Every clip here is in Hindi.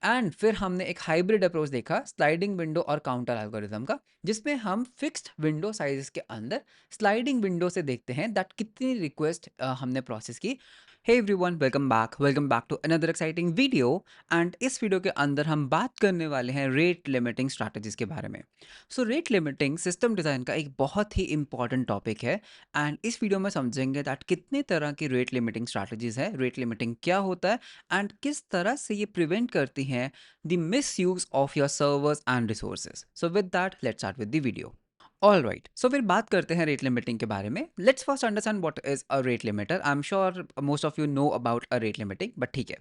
एंड फिर हमने एक हाइब्रिड अप्रोच देखा स्लाइडिंग विंडो और काउंटर एल्गोरिथम का, जिसमें हम फिक्स्ड विंडो साइजेस के अंदर स्लाइडिंग विंडो से देखते हैं दैट कितनी रिक्वेस्ट हमने प्रोसेस की। Hey everyone, welcome back to another exciting video. And इस वीडियो के अंदर हम बात करने वाले हैं रेट लिमिटिंग स्ट्रैटेजीज के बारे में। So rate limiting system design का एक बहुत ही इंपॉर्टेंट टॉपिक है। एंड इस वीडियो में समझेंगे दैट कितने तरह की रेट लिमिटिंग स्ट्रैटेजीज है, रेट लिमिटिंग क्या होता है, एंड किस तरह से ये प्रिवेंट करती हैं the misuse of your servers and resources. So with that let's start with the video. All right, so फिर बात करते हैं रेट लिमिटिंग के बारे में। Let's first understand what is a rate limiter. I am sure most of you know about a rate limiting, but ठीक है।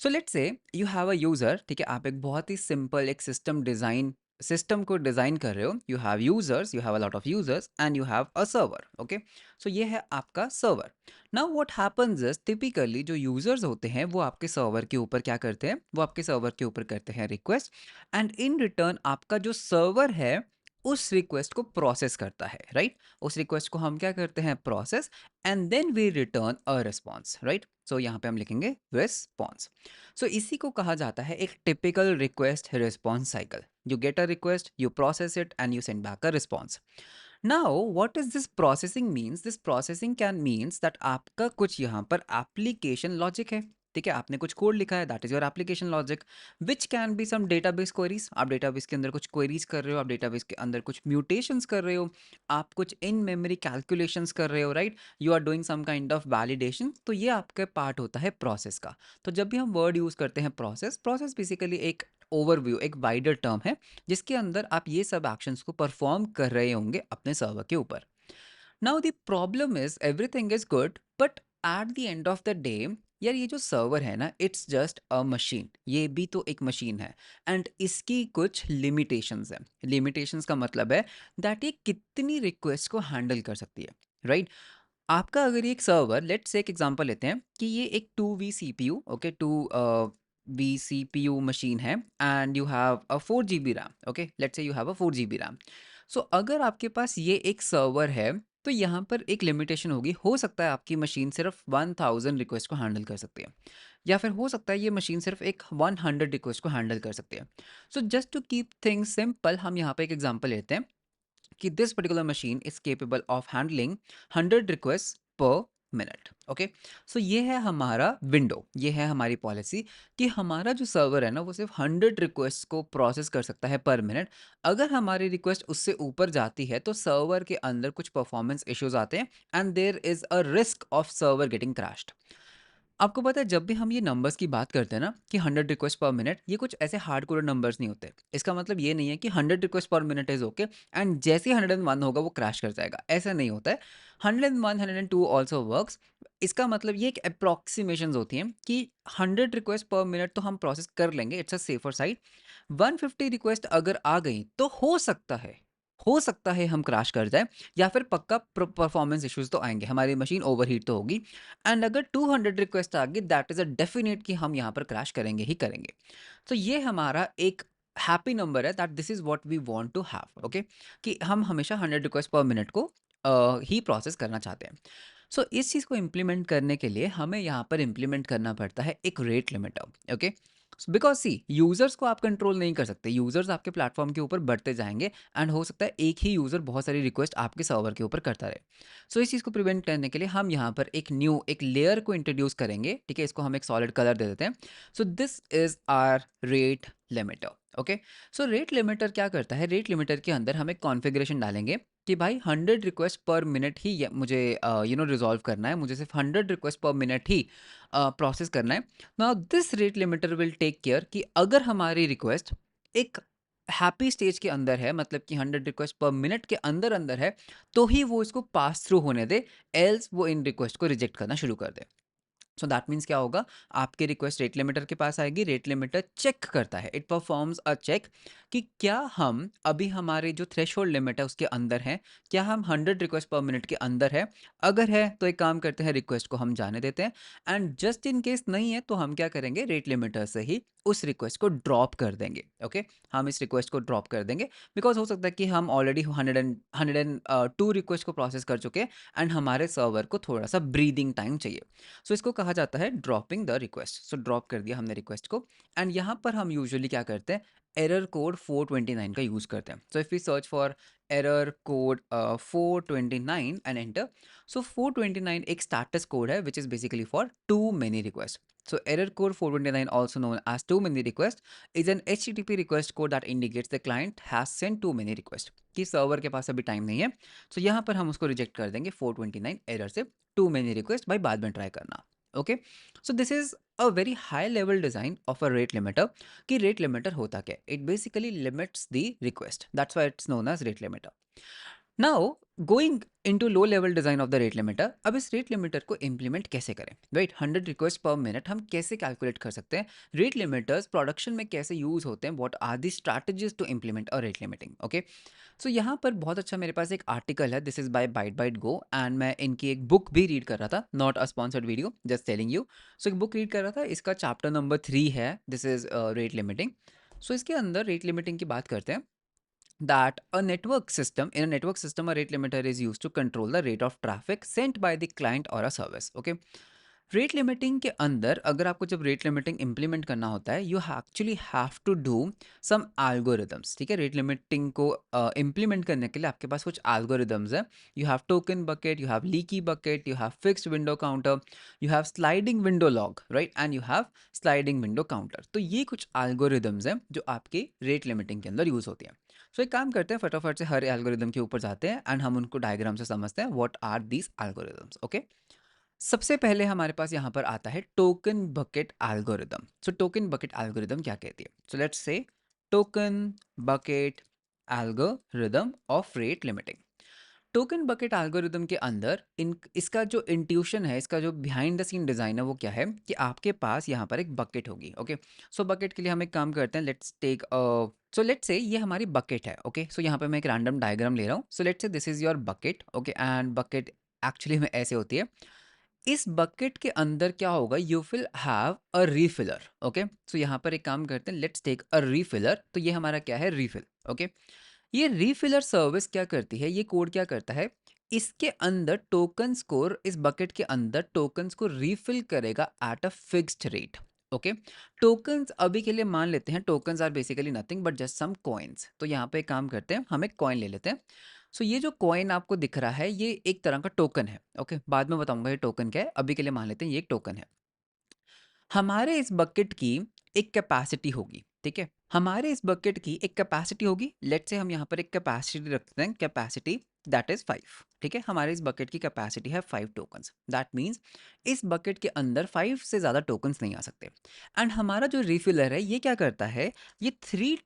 So let's say you have a user, ठीक है, आप एक बहुत ही सिंपल एक सिस्टम को डिजाइन कर रहे हो। You have users, you have a lot of users and you have a server. Okay, so ये है आपका server. Now what happens is typically जो यूजर्स होते हैं वो आपके सर्वर के ऊपर क्या करते हैं, वो आपके सर्वर के ऊपर करते हैं रिक्वेस्ट, एंड इन रिटर्न आपका जो सर्वर है उस रिक्वेस्ट को प्रोसेस करता है, राइट? उस रिक्वेस्ट को हम क्या करते हैं, process, and then we return a response, right? So यहाँ पे हम लिखेंगे रिस्पॉन्स। सो इसी को कहा जाता है एक typical request response cycle. You get a request, you process it and you send back a response. Now what is this processing means, this processing can means that आपका कुछ यहाँ पर एप्लीकेशन लॉजिक है, ठीक है, आपने कुछ कोड लिखा है, that is your application logic, which can be some database queries. आप डेटाबेस के अंदर कुछ क्वेरीज कर रहे हो, आप डेटाबेस के अंदर कुछ म्यूटेशंस कर रहे हो, आप कुछ इन मेमोरी कैलकुलेशंस कर रहे हो, right? You are doing some kind of validation, तो ये आपके पार्ट होता है प्रोसेस का। तो जब भी हम वर्ड यूज करते हैं प्रोसेस, प्रोसेस बेसिकली एक ओवरव्यू, एक वाइडर टर्म है जिसके अंदर आप ये सब एक्शंस को परफॉर्म कर रहे होंगे अपने सर्वर के ऊपर। Now the problem is everything is good, but at the end of the day, यार ये जो सर्वर है ना, इट्स जस्ट अ मशीन, ये भी तो एक मशीन है, एंड इसकी कुछ लिमिटेशंस है। लिमिटेशंस का मतलब है दैट ये कितनी रिक्वेस्ट को हैंडल कर सकती है, राइट? आपका अगर ये एक सर्वर, लेट्स से एक एग्जांपल लेते हैं कि ये एक 2V CPU, okay, 2V CPU machine है, and you have a 4 GB RAM. Okay, let's say you have a 4 GB RAM. So अगर आपके पास ये एक सर्वर है, तो यहाँ पर एक लिमिटेशन होगी। हो सकता है आपकी मशीन सिर्फ 1000 रिक्वेस्ट को हैंडल कर सकती है, या फिर हो सकता है ये मशीन सिर्फ एक 100 रिक्वेस्ट को हैंडल कर सकती है। So just to keep things simple, हम यहाँ पे एक एग्जांपल लेते हैं कि this particular machine is capable of handling 100 request per minute. Okay, so ये है हमारा विंडो, ये है हमारी पॉलिसी कि हमारा जो सर्वर है ना वो सिर्फ 100 रिक्वेस्ट को प्रोसेस कर सकता है पर मिनट। अगर हमारी रिक्वेस्ट उससे ऊपर जाती है तो सर्वर के अंदर कुछ परफॉर्मेंस इश्यूज आते हैं, and there is a risk of server getting crashed. आपको पता है जब भी हम ये नंबर्स की बात करते हैं ना कि 100 रिक्वेस्ट पर मिनट, ये कुछ ऐसे हार्ड कोर नंबर्स नहीं होते। इसका मतलब ये नहीं है कि 100 request per minute is okay and जैसे ही 101 होगा वो क्रैश कर जाएगा, ऐसा नहीं होता है। 101 102 ऑल्सो वर्क्स। इसका मतलब ये एक अप्रोक्सीमेशन होती हैं कि 100 रिक्वेस्ट पर मिनट तो हम प्रोसेस कर लेंगे, it's a safer side. 150 request अगर आ गई तो हो सकता है हम क्रैश कर जाए, या फिर पक्का परफॉर्मेंस इश्यूज तो आएंगे, हमारी मशीन ओवरहीट तो होगी। एंड अगर 200 रिक्वेस्ट आ गई, दैट इज अ डेफिनेट कि हम यहाँ पर क्रैश करेंगे ही करेंगे। तो ये हमारा एक हैप्पी नंबर है, that this is what we want to have. Okay, कि हम हमेशा 100 रिक्वेस्ट पर मिनट को ही प्रोसेस करना चाहते हैं। सो इस चीज़ को इम्प्लीमेंट करने के लिए हमें यहाँ पर इम्प्लीमेंट करना पड़ता है एक rate limiter. Okay, because see users को आप कंट्रोल नहीं कर सकते, यूजर्स आपके प्लेटफॉर्म के ऊपर बढ़ते जाएंगे, एंड हो सकता है एक ही यूजर बहुत सारी रिक्वेस्ट आपके सर्वर के ऊपर करता रहे। सो इस चीज़ को प्रिवेंट करने के लिए हम यहाँ पर एक लेयर को इंट्रोड्यूस करेंगे, ठीक है, इसको हम एक सॉलिड कलर दे देते हैं। So this is our rate limiter. Okay, so rate limiter क्या करता है, रेट लिमिटर के अंदर हम एक कॉन्फ़िगरेशन डालेंगे कि भाई 100 रिक्वेस्ट पर मिनट ही मुझे रिजॉल्व करना है, मुझे सिर्फ 100 रिक्वेस्ट पर मिनट ही प्रोसेस करना है। Now this rate limiter will take care कि अगर हमारी रिक्वेस्ट एक हैप्पी स्टेज के अंदर है, मतलब कि 100 रिक्वेस्ट पर मिनट के अंदर अंदर है, तो ही वो इसको पास थ्रू होने दे, एल्स वो इन रिक्वेस्ट को रिजेक्ट करना शुरू कर दे। सो दैट मीन्स क्या होगा, आपकी रिक्वेस्ट रेट लिमिटर के पास आएगी, रेट लिमिटर चेक करता है, इट परफॉर्म्स अ चेक कि क्या हम अभी हमारे जो थ्रेशोल्ड लिमिट है उसके अंदर हैं, क्या हम 100 रिक्वेस्ट पर मिनट के अंदर है। अगर है तो एक काम करते हैं, रिक्वेस्ट को हम जाने देते हैं, एंड जस्ट इन केस नहीं है तो हम क्या करेंगे, रेट लिमिटर से ही उस रिक्वेस्ट को ड्रॉप कर देंगे। ओके, हम इस रिक्वेस्ट को ड्रॉप कर देंगे, बिकॉज हो सकता है कि हम ऑलरेडी 102 रिक्वेस्ट को प्रोसेस कर चुके हैं एंड हमारे सर्वर को थोड़ा सा ब्रीदिंग टाइम चाहिए। सो इसको कहा जाता है dropping the request. So drop कर दिया हमने रिक्वेस्ट को, एंड यहाँ पर हम यूजुअली क्या करते हैं, एरर कोड 429 का यूज़ करते हैं। So if we search for error code 429 and enter, so 429 एक स्टेटस कोड है which is basically for too many request. So error code 429, also known as too many request, is an HTTP request code that indicates the client has sent too many request, कि सर्वर के पास अभी टाइम नहीं है। सो यहाँ पर हम उसको रिजेक्ट कर देंगे 429 एरर से, टू मेनी रिक्वेस्ट भाई बाद में ट्राई करना। Okay, so this is a very high level design of a rate limiter. कि रेट लिमिटर होता क्या है, it basically limits the request, that's why it's known as rate limiter. Now going into low level design of the rate limiter, अब इस रेट लिमिटर को इंप्लीमेंट कैसे करें, राइट। 100 रिक्वेस्ट पर मिनट हम कैसे कैलकुलेट कर सकते हैं, रेट लिमिटर्स प्रोडक्शन में कैसे यूज होते हैं, what are the strategies to implement a rate limiting. Okay, so यहाँ पर बहुत अच्छा मेरे पास एक आर्टिकल है, this is by ByteByteGo, and मैं इनकी एक बुक भी रीड कर रहा था, not a sponsored video, just telling you. So एक बुक रीड कर रहा था, इसका चैप्टर नंबर 3 है, दिस इज रेट लिमिटिंग। सो इसके अंदर रेट लिमिटिंग की बात करते हैं, that a network system, in a network system, a rate limiter is used to control the rate of traffic sent by the client or a service. Okay, rate limiting के अंदर अगर आपको जब रेट लिमिटिंग इंप्लीमेंट करना होता है, you actually have to do some algorithms. ठीक है, रेट लिमिटिंग को इंप्लीमेंट करने के लिए आपके पास कुछ एल्गोरिदम्स है। You have token bucket, you have leaky bucket, you have fixed window counter, you have sliding window log, right, and you have sliding window counter. तो ये कुछ एल्गोरिदम्स हैं जो आपके रेट लिमिटिंग के अंदर यूज होती हैं। सो एक काम करते हैं, फटाफट से हर एल्गोरिदम के ऊपर जाते हैं एंड हम उनको डायग्राम से समझते हैं, what are these algorithms. Okay, सबसे पहले हमारे पास यहाँ पर आता है token bucket algorithm. So token bucket algorithm क्या कहती है, so let's say token bucket algorithm of rate limiting. Token bucket algorithm के अंदर इन इसका जो इंट्यूशन है, इसका जो बिहाइंड द सीन डिज़ाइन है वो क्या है, कि आपके पास यहाँ पर एक बकेट होगी। ओके, सो बकेट के लिए हम एक काम करते हैं, let's take so let's say ये हमारी बकेट है। ओके, सो यहाँ पे मैं एक रैंडम डायग्राम ले रहा हूँ। सो लेट्स से this is your bucket. Okay, and bucket actually में ऐसे होती है। इस बकेट के अंदर क्या होगा, you will have a refiller. Okay, so यहाँ पर एक काम करते हैं, लेट्स टेक अ रीफिलर। तो ये हमारा क्या है, रीफिल। ओके, ये रीफिलर सर्विस क्या करती है, ये कोड क्या करता है, इसके अंदर टोकन्स को, इस बकेट के अंदर टोकन्स को रीफिल करेगा at a fixed rate. Okay, tokens अभी के लिए मान लेते हैं, tokens are basically nothing but just some coins. तो यहाँ पे एक काम करते हैं, हम एक कॉइन ले लेते हैं। सो ये जो कॉइन आपको दिख रहा है, ये एक तरह का टोकन है। ओके, बाद में बताऊंगा ये टोकन क्या है, अभी के लिए मान लेते हैं ये एक टोकन है। हमारे इस बकेट की एक कैपेसिटी होगी। ठीक है, हमारे इस बकेट की एक कैपेसिटी होगी, लेट्स से हम यहाँ पर एक कैपेसिटी रखते हैं, कैपेसिटी दैट इज 5। ठीक है, हमारे इस बकेट की कैपेसिटी है 5 टोकन्स, दैट मीन्स इस बकेट के अंदर 5 से ज़्यादा टोकन्स नहीं आ सकते। एंड हमारा जो रिफिलर है ये क्या करता है, ये 3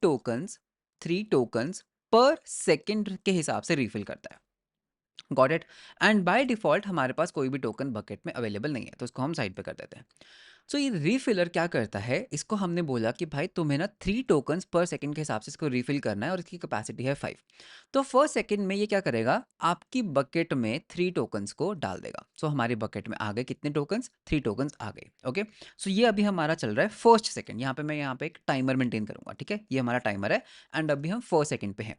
टोकन्स पर सेकेंड के हिसाब से रिफिल करता है। Got it. And by default हमारे पास कोई भी टोकन बकेट में अवेलेबल नहीं है, तो इसको हम साइड पे कर देते हैं। सो ये रीफिलर क्या करता है, इसको हमने बोला कि भाई तुम्हें ना 3 टोकन्स पर सेकंड के हिसाब से इसको रिफिल करना है और इसकी कैपेसिटी है 5। तो फर्स्ट सेकंड में ये क्या करेगा, आपकी बकेट में 3 टोकन्स को डाल देगा। सो हमारी बकेट में आ गए कितने टोकन्स, 3 टोकन्स आ गए। ओके, सो ये अभी हमारा चल रहा है फर्स्ट सेकंड। यहाँ पे मैं यहाँ पे एक टाइमर मेंटेन करूंगा। ठीक है, ये हमारा टाइमर है एंड अभी हम फर्स्ट सेकंड पे हैं।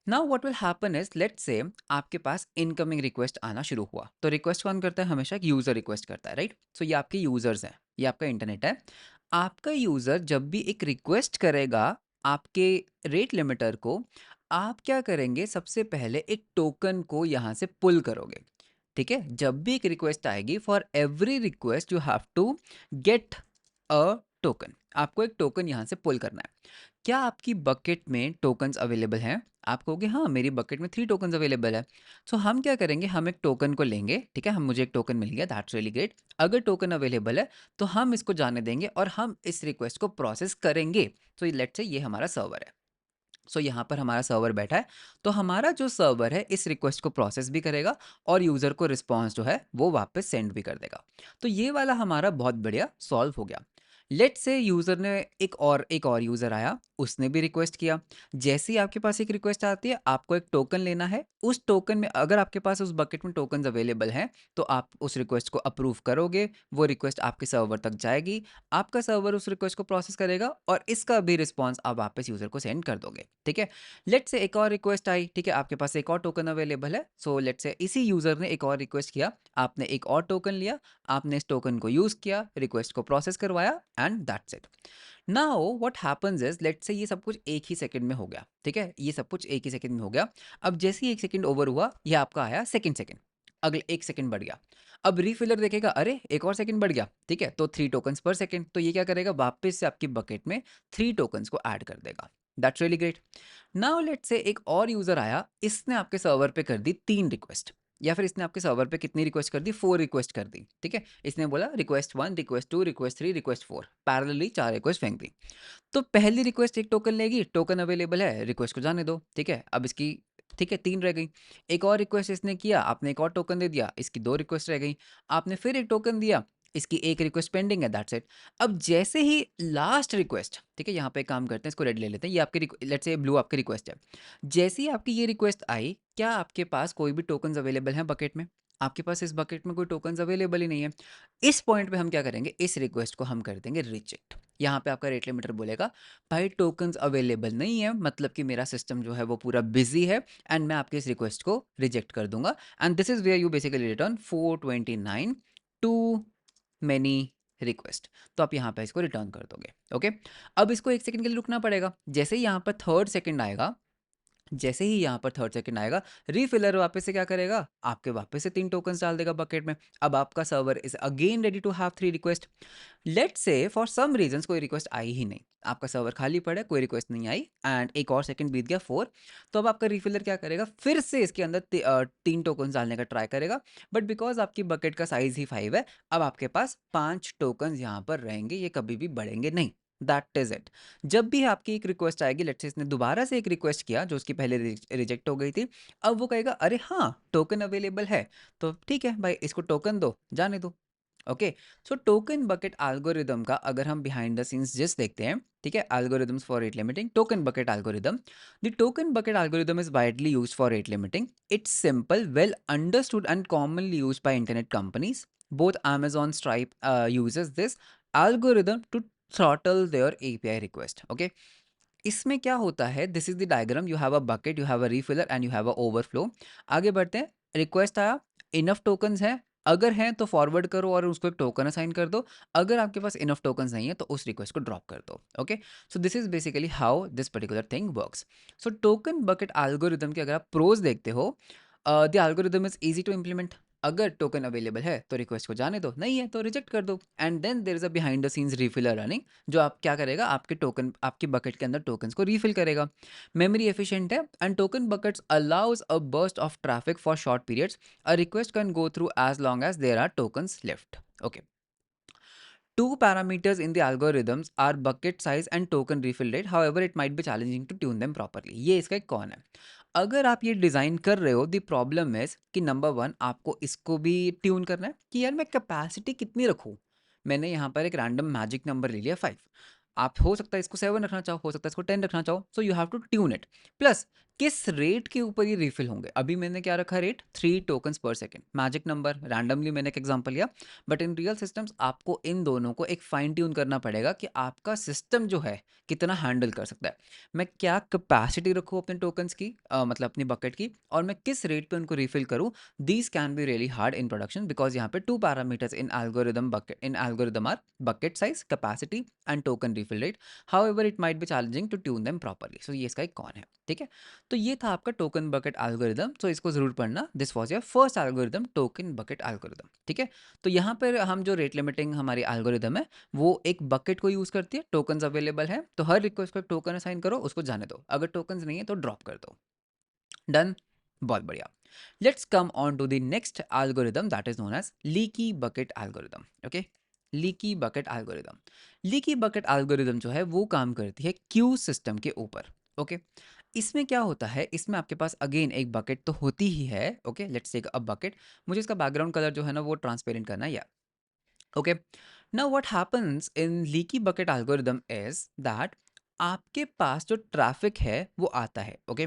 Now what will happen is, let's say आपके पास इनकमिंग रिक्वेस्ट आना शुरू हुआ। तो रिक्वेस्ट कौन करता है, हमेशा एक यूजर रिक्वेस्ट करता है, राइट। सो ये आपके यूजर्स हैं, ये आपका इंटरनेट है। आपका यूजर जब भी एक रिक्वेस्ट करेगा आपके रेट लिमिटर को, आप क्या करेंगे, सबसे पहले एक टोकन को यहाँ से पुल करोगे। ठीक है, जब भी एक रिक्वेस्ट आएगी, for every request you have to get a token, आपको एक टोकन यहाँ से पुल करना है। क्या आपकी बकेट में टोकन्स अवेलेबल हैं, आप कहोगे हाँ मेरी बकेट में 3 टोकन्स अवेलेबल है। सो हम क्या करेंगे, हम एक टोकन को लेंगे। ठीक है, हम मुझे एक टोकन मिल गया, दैट्स रियली ग्रेट। अगर टोकन अवेलेबल है तो हम इसको जाने देंगे और हम इस रिक्वेस्ट को प्रोसेस करेंगे। तो लेट्स से ये हमारा सर्वर है। सो यहाँ पर हमारा सर्वर बैठा है, तो हमारा जो सर्वर है इस रिक्वेस्ट को प्रोसेस भी करेगा और यूज़र को रिस्पॉन्स जो है वो वापस सेंड भी कर देगा। तो ये वाला हमारा बहुत बढ़िया सॉल्व हो गया। लेट्स से यूज़र ने एक और यूज़र आया, उसने भी रिक्वेस्ट किया। जैसे ही आपके पास एक रिक्वेस्ट आती है, आपको एक टोकन लेना है। उस टोकन में अगर आपके पास उस बकेट में टोकन्स अवेलेबल हैं, तो आप उस रिक्वेस्ट को अप्रूव करोगे, वो रिक्वेस्ट आपके सर्वर तक जाएगी, आपका सर्वर उस रिक्वेस्ट को प्रोसेस करेगा और इसका भी रिस्पॉन्स आप वापस यूज़र को सेंड कर दोगे, ठीक है? लेट्स से एक और रिक्वेस्ट आई, ठीक है? आपके पास एक और टोकन अवेलेबल है, सो लेट्स से इसी यूज़र ने एक और रिक्वेस्ट किया, आपने एक और टोकन लिया, आपने इस टोकन को यूज़ किया, रिक्वेस्ट को प्रोसेस करवाया and that's it. Now what happens is, let's say ये सब कुछ एक ही सेकंड में हो गया, ठीक है? ये सब कुछ एक ही सेकंड में हो गया। अब जैसे ही 1 सेकंड ओवर हुआ, ये आपका आया सेकंड सेकंड, अगले 1 सेकंड बढ़ गया। अब रीफिलर देखेगा, अरे! एक और सेकंड बढ़ गया, ठीक है? तो 3 टोकन्स पर सेकंड, तो ये क्या करेगा, वापस से आपकी बकेट में 3 टोकन्स को ऐड कर देगा। That's really great. Now let's say एक और यूज़र आया, इसने आपके सर्वर पे कर दी 3 रिक्वेस्ट, या फिर इसने आपके सर्वर पे कितनी रिक्वेस्ट कर दी, 4 रिक्वेस्ट कर दी, ठीक है? इसने बोला request 1, request 2, request 3, request 4, parallelly 4 request फेंक दी। तो पहली रिक्वेस्ट 1 टोकन लेगी, टोकन अवेलेबल है, रिक्वेस्ट को जाने दो, ठीक है? अब इसकी, ठीक है, 3 रह गई। एक और रिक्वेस्ट इसने किया, आपने एक और टोकन दे दिया, इसकी 2 रिक्वेस्ट रह गई। आपने फिर एक टोकन दिया, इसकी 1 रिक्वेस्ट पेंडिंग है, दैट्स इट। अब जैसे ही लास्ट रिक्वेस्ट, ठीक है, यहाँ पे एक काम करते हैं, इसको रेड ले लेते हैं, ये आपकी लेट्स से ब्लू आपकी रिक्वेस्ट है। जैसे ही आपकी ये रिक्वेस्ट आई, क्या आपके पास कोई भी टोकन्स अवेलेबल हैं बकेट में? आपके पास इस बकेट में कोई टोकन्स अवेलेबल ही नहीं है। इस पॉइंट पे हम क्या करेंगे, इस रिक्वेस्ट को हम कर देंगे रिजेक्ट। यहाँ पे आपका रेट लिमिटर बोलेगा, भाई टोकन्स अवेलेबल नहीं है, मतलब कि मेरा सिस्टम जो है वो पूरा बिजी है एंड मैं आपकी इस रिक्वेस्ट को रिजेक्ट कर दूंगा। And this is where you basically return 429 too many request. तो आप यहाँ पे इसको रिटर्न कर दोगे, ओके? अब इसको 1 सेकंड के लिए रुकना पड़ेगा। जैसे ही यहाँ पर थर्ड सेकंड आएगा, जैसे ही यहाँ पर थर्ड सेकंड आएगा, रीफिलर वापस से क्या करेगा, आपके वापस से 3 टोकन्स डाल देगा बकेट में। अब आपका server is again ready to have 3 request. Let's say for some reasons कोई रिक्वेस्ट आई ही नहीं, आपका सर्वर खाली पड़ा है, कोई रिक्वेस्ट नहीं आई एंड एक और सेकंड बीत गया 4। तो अब आपका रिफिलर क्या करेगा, फिर से इसके अंदर 3 टोकन डालने का ट्राई करेगा, बट बिकॉज आपकी बकेट का साइज ही 5 है, अब आपके पास 5 टोकन यहाँ पर रहेंगे, ये कभी भी बढ़ेंगे नहीं। That is it. जब भी आपकी एक रिक्वेस्ट आएगी, लेट्स से इसने दोबारा से एक रिक्वेस्ट किया जो उसकी पहले रिजेक्ट हो गई थी, अब वो कहेगा अरे हाँ टोकन अवेलेबल है, तो ठीक है भाई, इसको टोकन दो, जाने दो। ओके, सो टोकन बकेट एल्गोरिदम का अगर हम बिहाइंड द सीन्स जस्ट देखते हैं, ठीक है, algorithms for rate limiting, token bucket algorithm. The token bucket algorithm is widely used for rate limiting. It's simple, well understood and commonly used by internet companies. Both Amazon, Stripe uses this algorithm to throttle their API request. Okay, इसमें क्या होता है, this is the diagram, you have a bucket, you have a refiller and you have a overflow. आगे बढ़ते हैं। रिक्वेस्ट आया, इनफ टोकन्स हैं, अगर हैं तो फॉरवर्ड करो और उसको एक टोकन असाइन कर दो, अगर आपके पास इनफ टोकन्स नहीं है तो उस रिक्वेस्ट को ड्रॉप कर दो। Okay, so this is basically how this particular thing works. So token bucket algorithm के अगर आप प्रोज देखते हो, the algorithm is easy to implement. अगर टोकन अवेलेबल है तो रिक्वेस्ट को जाने दो, नहीं है तो रिजेक्ट कर दो, and then there is a behind the scenes refiller running, जो आप क्या करेगा, आपके टोकन, आपकी बकेट के अंदर टोकन्स को रीफिल करेगा। मेमोरी एफिशिएंट है and token buckets allows a burst of traffic for short periods. A request can go through as long as there are tokens left. Okay, two parameters in the algorithms are bucket size and token refill rate. However, it might be challenging to tune them properly. ये इसका एक कौन है? अगर आप ये डिज़ाइन कर रहे हो, द प्रॉब्लम इज़ कि नंबर 1 आपको इसको भी ट्यून करना है कि यार मैं कैपेसिटी कितनी रखूँ? मैंने यहाँ पर एक रैंडम मैजिक नंबर ले लिया 5। आप हो सकता है इसको 7 रखना चाहो, हो सकता है इसको 10 रखना चाहो, so you have to tune it. Plus किस रेट के ऊपर ये रिफिल होंगे? अभी मैंने क्या रखा rate, 3 tokens per second, magic number, randomly मैंने एक एग्जांपल लिया। बट इन रियल सिस्टम्स आपको इन दोनों को एक फाइन ट्यून करना पड़ेगा कि आपका सिस्टम जो है कितना हैंडल कर सकता है। मैं क्या कैपेसिटी रखूँ अपने टोकन्स की, मतलब अपनी बकेट की, और मैं किस रेट पे उनको रिफिल करूँ। These can be really hard in production because यहाँ पे 2 parameters in algorithm are bucket size, capacity and token refill rate. However it might be challenging to tune them properly. So ये इसका एक कौन है, ठीक है? तो ये था आपका टोकन बकेट एल्गोरिदम, तो इसको जरूर पढ़ना। This was your first algorithm, token bucket algorithm, ठीक है? तो यहाँ पर हम जो रेट लिमिटिंग हमारी एल्गोरिदम है, वो एक बकेट को यूज करती है, टोकन्स अवेलेबल है तो हर रिक्वेस्ट को एक टोकन असाइन करो, उसको जाने दो, अगर टोकन्स नहीं है तो ड्रॉप कर दो। डन, बहुत बढ़िया। Let's come on to the next algorithm that is known as leaky bucket algorithm. Okay, leaky bucket algorithm. Leaky bucket algorithm जो है वो काम करती है क्यू सिस्टम के ऊपर। ओके, इसमें क्या होता है, इसमें आपके पास अगेन एक बकेट तो होती ही है। Okay, let's take a bucket. मुझे इसका बैकग्राउंड कलर जो है ना वो ट्रांसपेरेंट करना है, या okay. Now what happens in leaky bucket algorithm is that आपके पास जो ट्रैफिक है वो आता है, ओके।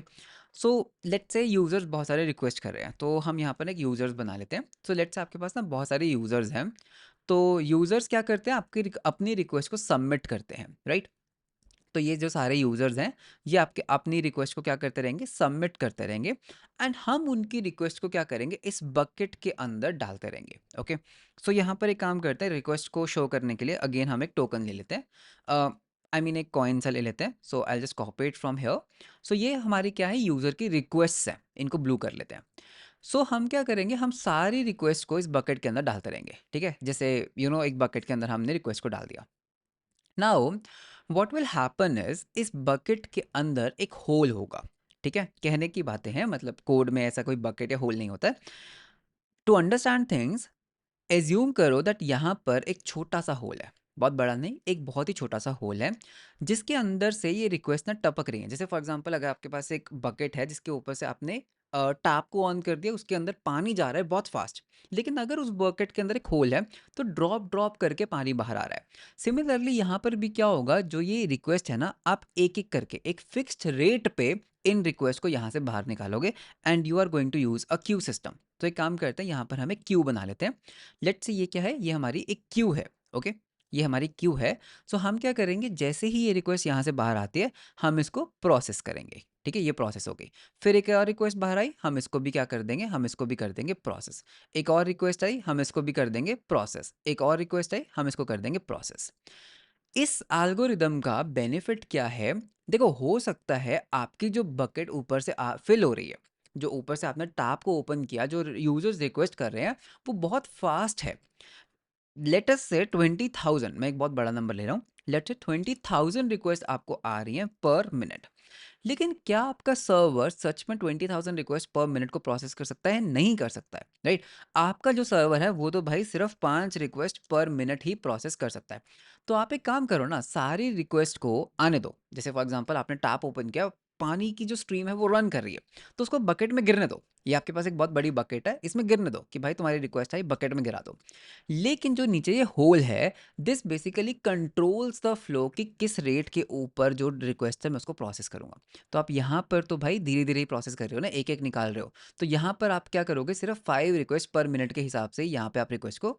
सो लेट्स से यूजर्स बहुत सारे रिक्वेस्ट कर रहे हैं, तो हम यहाँ पर एक यूजर्स बना लेते हैं। सो लेट्स से आपके पास ना बहुत सारे यूजर्स हैं, तो यूजर्स क्या करते हैं, आपकी अपनी रिक्वेस्ट को सबमिट करते हैं, राइट। तो ये जो सारे यूजर्स हैं, ये आपके अपनी रिक्वेस्ट को क्या करते रहेंगे, सबमिट करते रहेंगे। एंड हम उनकी रिक्वेस्ट को क्या करेंगे, इस बकेट के अंदर डालते रहेंगे, ओके। सो यहाँ पर एक काम करते हैं, रिक्वेस्ट को शो करने के लिए अगेन हम एक टोकन ले लेते हैं, आई मीन एक कॉइन सा ले लेते हैं। So I just copy it from here. So ये हमारी क्या है, यूजर की रिक्वेस्ट है, इनको ब्लू कर लेते हैं। सो हम क्या करेंगे, हम सारी रिक्वेस्ट को इस बकेट के अंदर डालते रहेंगे, ठीक है। जैसे एक बकेट के अंदर हमने रिक्वेस्ट को डाल दिया। Now what will happen is, इस बकेट के अंदर एक होल होगा, ठीक है। कहने की बातें हैं, मतलब कोड में ऐसा कोई बकेट या होल नहीं होता है। टू अंडरस्टैंड थिंग्स, एज्यूम करो दैट यहाँ पर एक छोटा सा होल है, बहुत बड़ा नहीं, एक बहुत ही छोटा सा होल है, जिसके अंदर से ये रिक्वेस्ट ना टपक रही है। जैसे फॉर एग्जांपल, अगर आपके पास एक बकेट है जिसके ऊपर से आपने टैप को ऑन कर दिया, उसके अंदर पानी जा रहा है बहुत फास्ट, लेकिन अगर उस बकेट के अंदर एक होल है तो ड्रॉप ड्रॉप करके पानी बाहर आ रहा है। सिमिलरली यहाँ पर भी क्या होगा, जो ये रिक्वेस्ट है ना, आप एक एक करके एक फिक्स्ड रेट पे इन रिक्वेस्ट को यहाँ से बाहर निकालोगे, and you are going to use a queue system. तो एक काम करते हैं, यहाँ पर हम एक क्यू बना लेते हैं। लेट्स से ये क्या है, ये हमारी एक क्यू है, ओके। ये हमारी क्यू है। सो हम क्या करेंगे, जैसे ही ये रिक्वेस्ट यहाँ से बाहर आती है, हम इसको प्रोसेस करेंगे, ठीक है। ये प्रोसेस हो गई। फिर एक और रिक्वेस्ट बाहर आई, हम इसको भी क्या कर देंगे, हम इसको भी कर देंगे प्रोसेस। एक और रिक्वेस्ट आई, हम इसको भी कर देंगे प्रोसेस। एक और रिक्वेस्ट आई, हम इसको कर देंगे प्रोसेस। इस एल्गोरिदम का बेनिफिट क्या है, देखो, हो सकता है आपकी जो बकेट ऊपर से फिल हो रही है, जो ऊपर से आपने टैप को ओपन किया, जो यूजर्स रिक्वेस्ट कर रहे हैं, वो बहुत फास्ट है। लेट अस से 20,000, मैं एक बहुत बड़ा नंबर ले रहा हूँ, लेट से 20,000 रिक्वेस्ट आपको आ रही हैं पर मिनट। लेकिन क्या आपका सर्वर सच में 20,000 रिक्वेस्ट पर मिनट को प्रोसेस कर सकता है? नहीं कर सकता है, राइट। आपका जो सर्वर है वो तो भाई सिर्फ 5 रिक्वेस्ट पर मिनट ही प्रोसेस कर सकता है। तो आप एक काम करो ना, सारी रिक्वेस्ट को आने दो। जैसे फॉर एग्जांपल, आपने टैप ओपन किया, पानी की जो स्ट्रीम है वो रन कर रही है, तो उसको बकेट में गिरने दो। ये आपके पास एक बहुत बड़ी बकेट है, इसमें गिरने दो कि भाई तुम्हारी रिक्वेस्ट आई, बकेट में गिरा दो। लेकिन जो नीचे ये होल है, this basically controls the flow कि किस रेट के ऊपर जो रिक्वेस्ट है मैं उसको प्रोसेस करूंगा। तो आप यहाँ पर तो भाई धीरे धीरे ही प्रोसेस कर रहे हो ना, एक एक निकाल रहे हो। तो यहाँ पर आप क्या करोगे, सिर्फ 5 रिक्वेस्ट पर मिनट के हिसाब से यहाँ पे आप रिक्वेस्ट को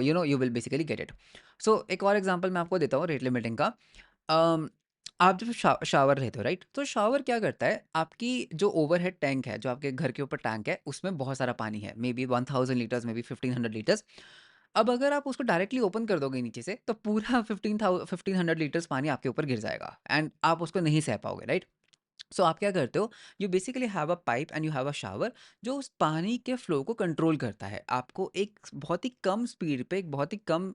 you will basically get it. So एक और एग्जांपल मैं आपको देता हूँ रेट लिमिटिंग का। अम, आप जब शावर लेते हो, राइट, तो शावर क्या करता है, आपकी जो ओवरहेड टैंक है, जो आपके घर के ऊपर टैंक है, उसमें बहुत सारा पानी है, may be 1000 litres, may be 1500 litres. अब अगर आप उसको डायरेक्टली ओपन कर दोगे नीचे से, तो पूरा 1500 लीटर्स पानी आपके ऊपर गिर जाएगा, एंड आप उसको नहीं सह पाओगे, राइट। सो आप क्या करते हो, you basically have a pipe and you have a shower, जो उस पानी के फ्लो को कंट्रोल करता है, आपको एक बहुत ही कम स्पीड पे, एक बहुत ही कम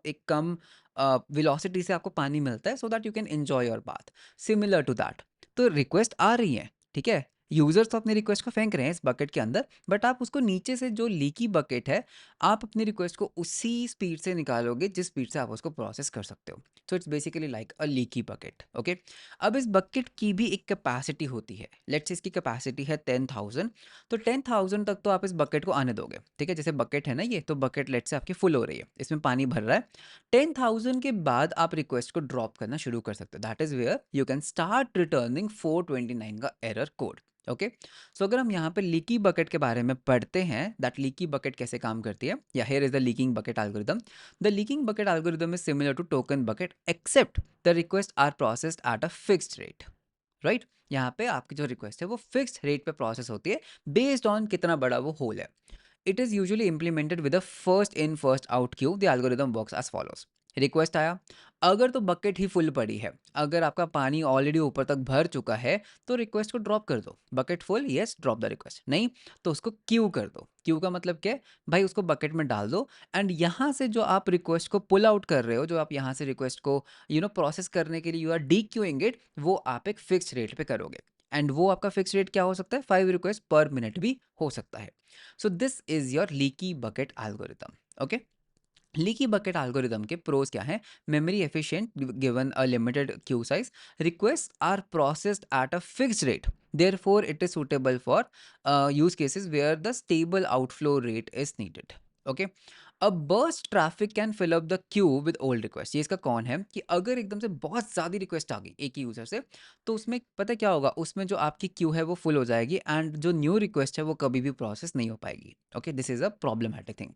एक कम वेलोसिटी से आपको पानी मिलता है, so that you can enjoy your bath. Similar to that, तो रिक्वेस्ट आ रही है, ठीक है। यूजर्स तो अपनी रिक्वेस्ट को फेंक रहे हैं इस बकेट के अंदर, बट आप उसको नीचे से, जो लीकी बकेट है, आप अपनी रिक्वेस्ट को उसी स्पीड से निकालोगे जिस स्पीड से आप उसको प्रोसेस कर सकते हो। So it's basically like a leaky bucket, okay. अब इस बकेट की भी एक कैपेसिटी होती है, लेट्स से इसकी कैपेसिटी है 10,000। तो 10,000 तक तो आप इस बकेट को आने दोगे, ठीक है। जैसे बकेट है ना ये, तो बकेट लेट्स से आपकी फुल हो रही है, इसमें पानी भर रहा है। 10,000 के बाद आप रिक्वेस्ट को ड्रॉप करना शुरू कर सकते हो, that is where you can start returning 429 का एरर कोड, ओके। सो अगर हम यहाँ पे लीकी बकेट के बारे में पढ़ते हैं, दैट लीकी बकेट कैसे काम करती है, या here is the leaking bucket algorithm. The leaking bucket algorithm is similar to token bucket, except the requests are processed at a fixed rate, right? यहाँ पे आपकी जो रिक्वेस्ट है वो फिक्स्ड रेट पे प्रोसेस होती है, बेस्ड ऑन कितना बड़ा वो होल है। It is usually implemented with a first in first out queue. The algorithm works as follows. Request आया, अगर तो बकेट ही फुल पड़ी है, अगर आपका पानी ऑलरेडी ऊपर तक भर चुका है, तो रिक्वेस्ट को ड्रॉप कर दो। Bucket full, yes, drop the request. नहीं तो उसको क्यू कर दो। क्यू का मतलब क्या है भाई, उसको बकेट में डाल दो। एंड यहाँ से जो आप रिक्वेस्ट को पुल आउट कर रहे हो, जो आप यहाँ से रिक्वेस्ट को प्रोसेस करने के लिए you R D queuing it, वो आप एक फिक्स्ड रेट पे करोगे। एंड वो आपका फिक्स रेट क्या हो सकता है, 5 रिक्वेस्ट पर मिनट भी हो सकता है। So this is your leaky bucket algorithm, okay. Leaky bucket algorithm के प्रोज क्या हैं, memory efficient given a limited queue size, request are processed at a fixed rate, therefore it is suitable for use cases where the stable outflow rate is needed, okay। A burst traffic can fill up the queue with old request. ये इसका कौन है कि अगर एकदम से बहुत ज़्यादा रिक्वेस्ट आ गई एक ही यूज़र से, तो उसमें पता है क्या होगा, उसमें जो आपकी क्यू है वो फुल हो जाएगी एंड जो न्यू रिक्वेस्ट है वो कभी भी प्रोसेस नहीं हो पाएगी। Okay, this is a problematic thing.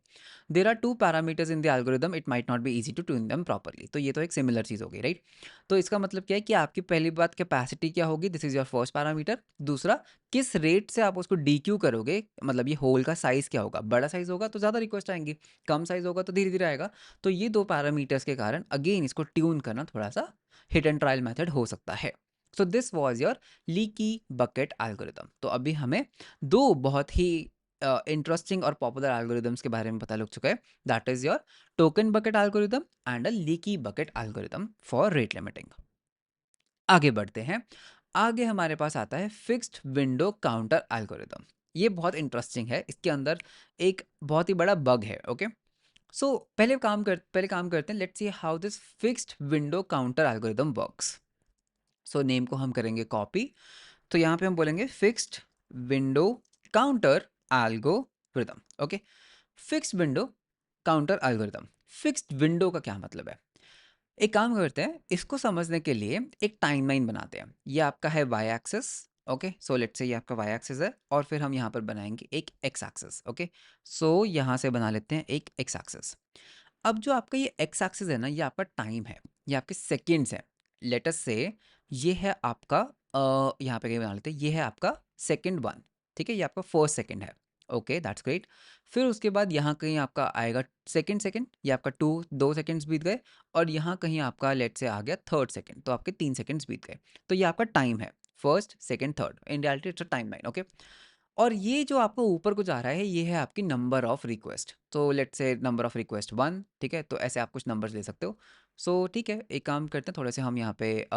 There are two parameters in the algorithm, it might not be easy to tune them properly. तो ये तो एक सिमिलर चीज़ हो गई, राइट? तो इसका मतलब क्या है कि आपकी पहली बात कैपेसिटी क्या होगी, this is your first parameter. दूसरा, किस रेट से आप उसको डीक्यू करोगे, मतलब ये होल का साइज़ क्या होगा, बड़ा साइज़ होगा तो ज़्यादा रिक्वेस्ट आएंगी, कम साइज़ होगा तो धीरे-धीरे आएगा। तो ये 2 पैरामीटर्स के कारण अगेन इसको ट्यून करना थोड़ा-सा हिट एंड ट्रायल मेथड हो सकता है। So this was your leaky bucket algorithm. तो अभी हमें 2 बहुत ही इंटरेस्टिंग और पॉपुलर एल्गोरिथम्स के बारे में पता लग चुका है। That is your token bucket algorithm and a leaky bucket algorithm for rate limiting. आगे बढ़ते हैं। आगे हमारे पास आता है फिक्स्ड विंडो काउंटर एल्गोरिथम। ये बहुत इंटरेस्टिंग है। इसके अंदर एक बहुत ही बड़ा बग है, ओके? सो पहले काम करते हैं, let's see how this fixed window counter algorithm works. So name को हम करेंगे कॉपी। तो यहाँ पे हम बोलेंगे fixed window counter algorithm. Okay, fixed window counter algorithm. Fixed window का क्या मतलब है? एक काम करते हैं, इसको समझने के लिए एक टाइमलाइन बनाते हैं। ये आपका है Y axis. Okay, so let's say ये आपका वाई एक्सिस है और फिर हम यहाँ पर बनाएंगे एक एक्स एक्सिस। ओके, सो यहाँ से बना लेते हैं एक एक्स एक्सिस। अब जो आपका ये एक्स एक्सिस है ना, ये आपका टाइम है, ये आपके सेकेंड्स है। लेट अस से ये है आपका यहाँ पे कहीं बना लेते हैं, ये है आपका सेकेंड वन। ठीक है, ये आपका फर्स्ट सेकेंड है। Okay, that's great. फिर उसके बाद यहाँ कहीं आपका आएगा सेकेंड सेकेंड, ये आपका 2 सेकेंड्स बीत गए। और यहाँ कहीं आपका लेट से आ गया थर्ड सेकेंड, तो आपके 3 सेकेंड्स बीत गए। तो ये आपका टाइम है, first second third, in reality it's a time line. Okay, और ये जो आपको ऊपर को जा रहा है, ये है आपकी नंबर ऑफ रिक्वेस्ट। तो let's say number of request 1। ठीक है, तो ऐसे आप कुछ नंबर्स ले सकते हो। सो ठीक है, एक काम करते हैं, थोड़े से हम यहाँ पे